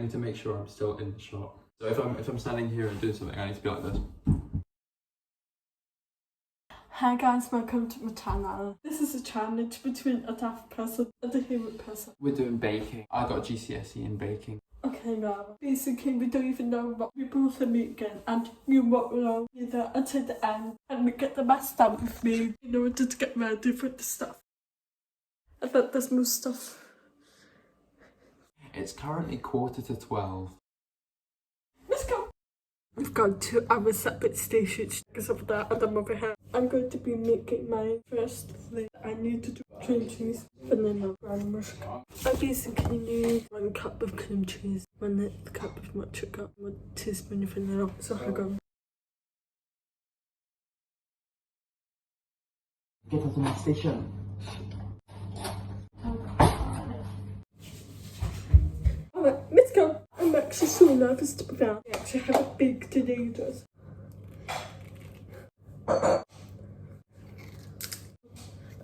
need to make sure I'm still in the shot. So if I'm standing here and doing something, I need to be like this. Hi guys, welcome to my channel. This is a challenge between a deaf person and a hearing person. We're doing baking. I got GCSE in baking. Okay, now basically we don't even know what we both are making, and you won't know either until the end, and we get the mess done with me in order to get ready for the stuff. I bet there's more stuff. It's currently 11:45. Let's go. We've gone to our separate stations because of that, and I'm over here. I'm going to be making my first thing. I need to do cream cheese, vanilla, brown mushroom. I basically need 1 cup of cream cheese, 1 cup of much sugar, 1 teaspoon of vanilla. So hang on. Get to the next station. Alright, let's go. I'm actually so nervous to be found. I actually have a big to-do list.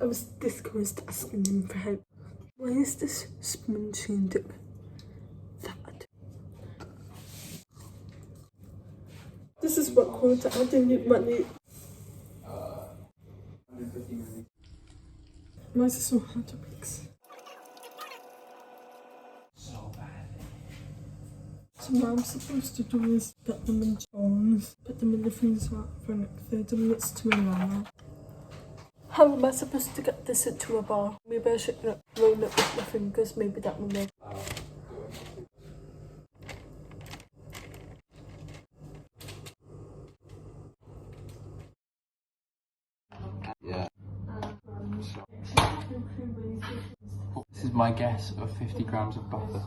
I was discouraged asking him for help. Why is this spoon doing that? This is what quarter I didn't need money. 150 minutes. Why is it so hard to mix? So bad. So what I'm supposed to do is put them in bowls, put them in the freezer for like 30 minutes to an hour. How am I supposed to get this into a bowl? Maybe I should like, roll it with my fingers, maybe that will make. Yeah. This is my guess of 50 grams of butter.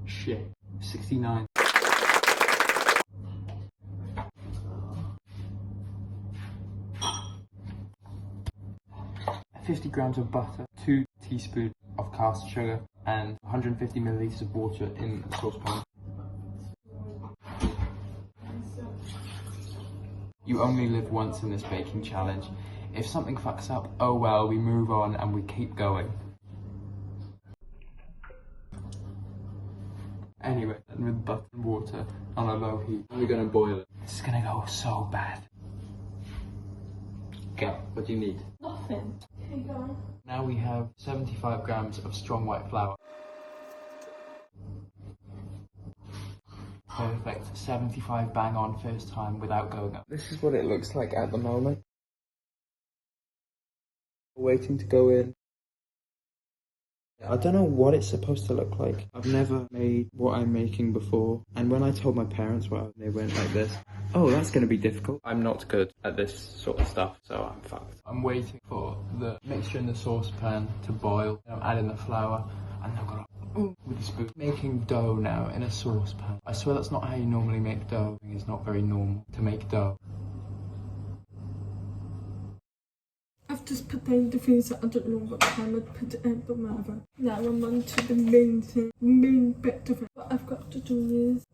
Shit. 69. 50 grams of butter, 2 teaspoons of caster sugar, and 150 milliliters of water in a saucepan. You only live once in this baking challenge. If something fucks up, oh well, we move on and we keep going. Anyway, then with butter and water on a low heat, we're gonna boil it. This is gonna go so bad. Go, what do you need? Nothing. Here you go. Now we have 75 grams of strong white flour. Perfect, 75 bang on first time without going up. This is what it looks like at the moment. Waiting to go in. I don't know what it's supposed to look like. I've never made what I'm making before. And when I told my parents what they went like this, oh, that's going to be difficult. I'm not good at this sort of stuff, so I'm fucked. I'm waiting for the mixture in the saucepan to boil. I'm adding the flour, and I'm gonna with a spoon. Making dough now in a saucepan. I swear that's not how you normally make dough. It's not very normal to make dough. I've just put that in the freezer. I don't know what time I'd put it in, but whatever. Now I'm on to the main thing, main bit of it. What I've got to do is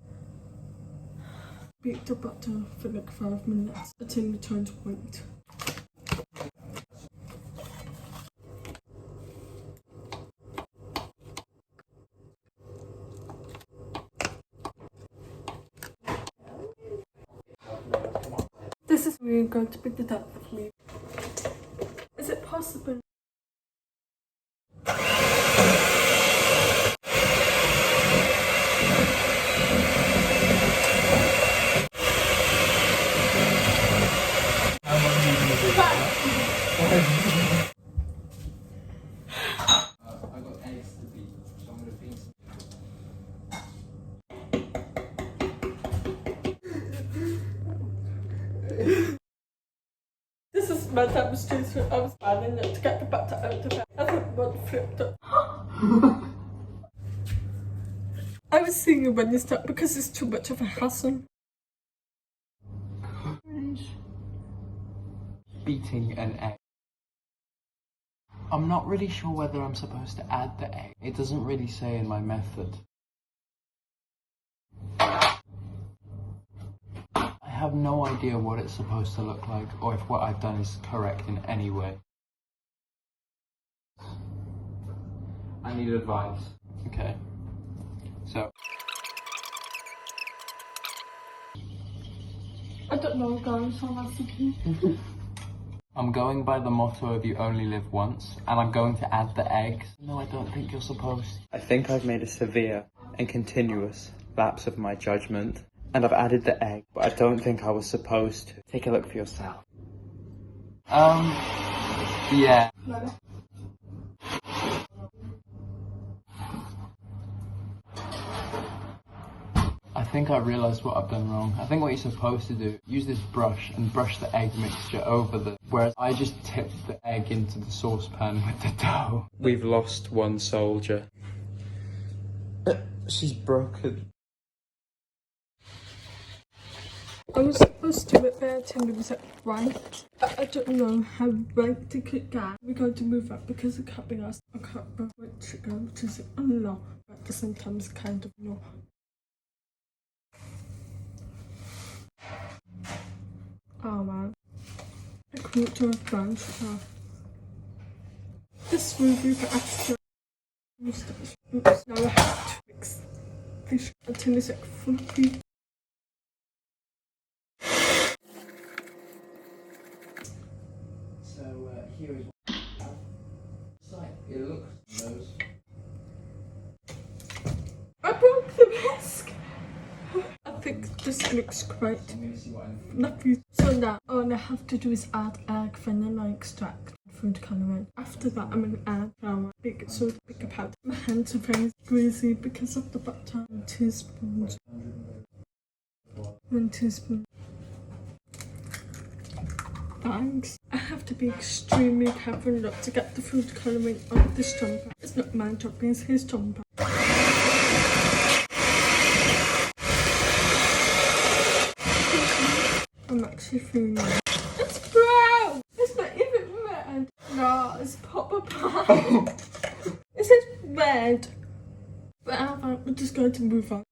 beat the butter for like 5 minutes until it turns white. This is really going to be the death of me. Is it possible? I got eggs to beat, so I'm gonna beat some. This is my demonstration. I was planning it to get the butter out of it. I think one flipped it. I was seeing you when you start because it's too much of a hassle. Beating an egg. I'm not really sure whether I'm supposed to add the egg. It doesn't really say in my method. I have no idea what it's supposed to look like or if what I've done is correct in any way. I need advice. Okay. So, I don't know, guys, so that's okay. I'm going by the motto of you only live once, and I'm going to add the eggs. No, I don't think you're supposed to. I think I've made a severe and continuous lapse of my judgment, and I've added the egg, but I don't think I was supposed to. Take a look for yourself. Yeah. I think I realised what I've done wrong. I think what you're supposed to do, use this brush and brush the egg mixture over whereas I just tipped the egg into the saucepan with the dough. We've lost one soldier. She's broken. I was supposed to do it there, Tim, was it right? I don't know how right to cook that. We're going to move up because it can't be asked. I can't remember where to go, which is a lot, but at the same time it's kind of not. Oh man, I couldn't do a branch now. This will be the extra. Oops, now I have to fix this until it's like funky. So here is what it's like. It looks those. I broke the whisk! I think this looks great. I'm gonna see what I'm. Lovely. So now all I have to do is add egg, vanilla extract, food colouring. After that I'm going to add flour, baking soda, baking powder. My hands are very greasy because of the butter. 1 teaspoon. 1 teaspoon. Thanks. I have to be extremely careful not to get the food colouring on this jumper. It's not my jumper, it's his jumper. I'm actually feeling it. It's brown! It's not even red. No, it's proper brown. It says red. But we're just going to move on.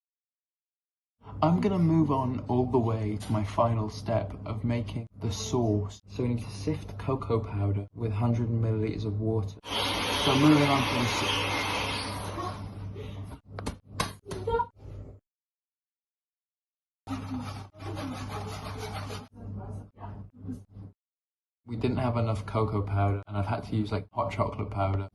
I'm gonna move on all the way to my final step of making the sauce. So we need to sift cocoa powder with 100 milliliters of water. So I'm moving on to the sauce. We didn't have enough cocoa powder and I've had to use like hot chocolate powder.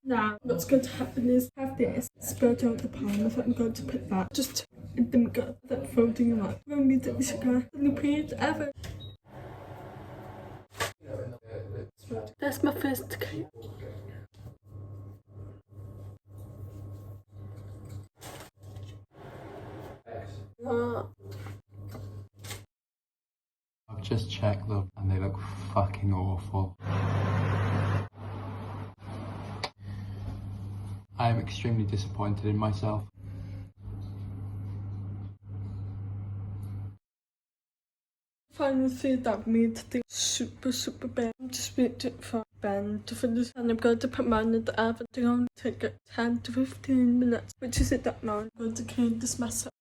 Now, what's going to happen is have this spread out the pan. So I'm going to put that just in the middle, that folding out. We don't need the sugar, the peanut ever. That's my first cake. I've just checked them and they look fucking awful. I am extremely disappointed in myself. Finally see that made things super bad. I'm just waiting for Ben to finish and I'm going to put mine in the oven. It's going to take 10 to 15 minutes, which is it that now. I'm going to clean this mess up.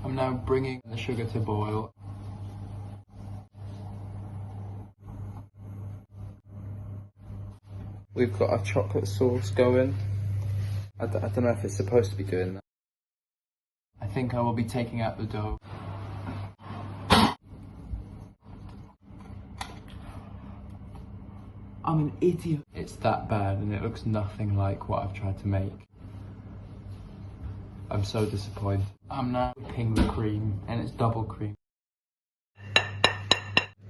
I'm now bringing the sugar to boil. We've got our chocolate sauce going. I don't know if it's supposed to be doing that. I think I will be taking out the dough. I'm an idiot. It's that bad and it looks nothing like what I've tried to make. I'm so disappointed. I'm now whipping the cream and it's double cream.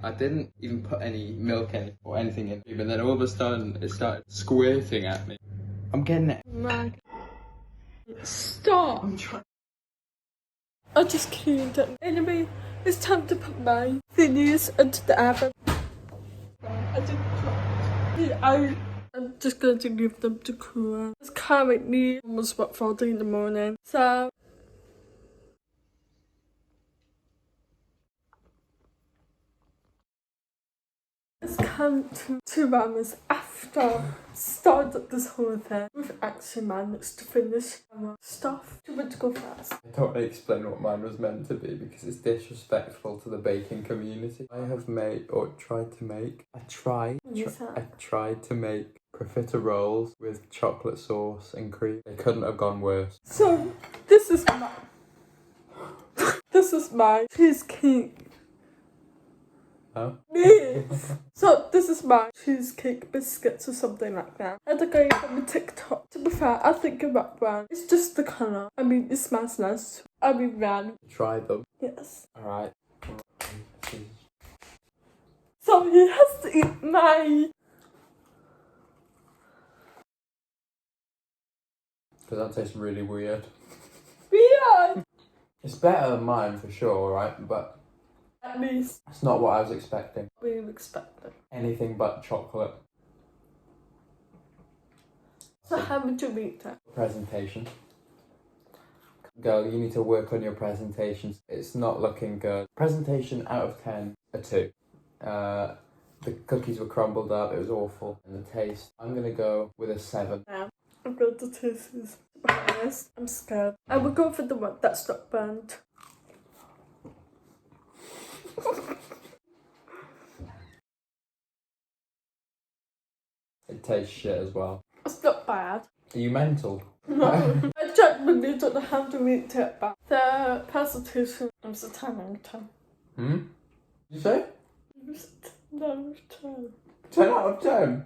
I didn't even put any milk in or anything in, but then all of a sudden it started squirting at me. I'm getting it. Man. Stop! I'm trying. I just cleaned it. Anyway, it's time to put my thingies into the oven. I didn't I'm just going to leave them to cool. It's currently almost about 4 in the morning, so it's come to 2 hours after started this whole thing with actually managed to finish our stuff. Do you want to go first? I don't want to explain what mine was meant to be because it's disrespectful to the baking community. I have made, or tried to make, I tried to make profiteroles with chocolate sauce and cream. They couldn't have gone worse. So, this is my cheesecake. Huh? Yes. So this is my cheesecake biscuits or something like that. I had a guy from the TikTok. To be fair, I think about brown. It's just the colour. I mean, it smells nice. I mean, brown. Try them. Yes. Alright. So he has to eat my... Because that tastes really weird. Weird! It's better than mine for sure, right? But At least it's not what I was expecting. we expected. Anything but chocolate. So how would you rate it? Presentation. Girl, you need to work on your presentations. It's not looking good. Presentation out of 10, a 2. The cookies were crumbled up, it was awful. And the taste, I'm gonna go with a 7. Yeah. I'm going to taste this. To be honest, I'm scared. I will go for the one that's not burnt. It tastes shit as well. It's not bad. Are you mental? No, I genuinely don't know how to rate it, but the presentation was a 10 out of 10. Hmm? You say? It was a 10 out of 10. 10 out of 10?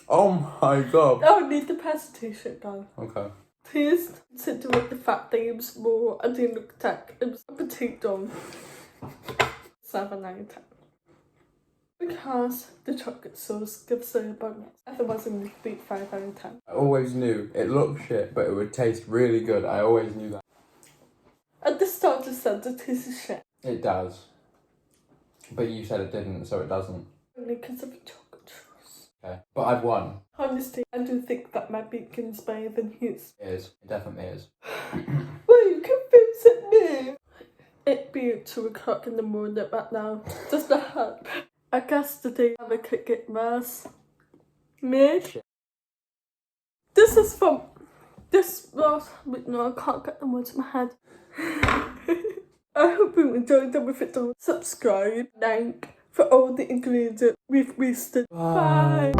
Oh my god. I need the presentation done. Okay. Please consider the fact that it was more, I didn't look at it was a potato. 7 out of 10. Because the chocolate sauce gives it a bonus. Otherwise it would be 5 out of 10. I always knew it looked shit, but it would taste really good. I always knew that. At the start I said it tastes shit. It does. But you said it didn't, so it doesn't. Only because of the chocolate sauce. Okay. But I've won. Honestly, I do think that my bacon is better than his. It is. It definitely is. Why are you confusing me? It be 2 o'clock in the morning right now. Does that help? I guess today I could get worse. Me? This is from... This was... Wait, no, I can't get the words in my head. I hope you enjoyed them. If you don't, subscribe, like, for all the ingredients we've wasted. Bye.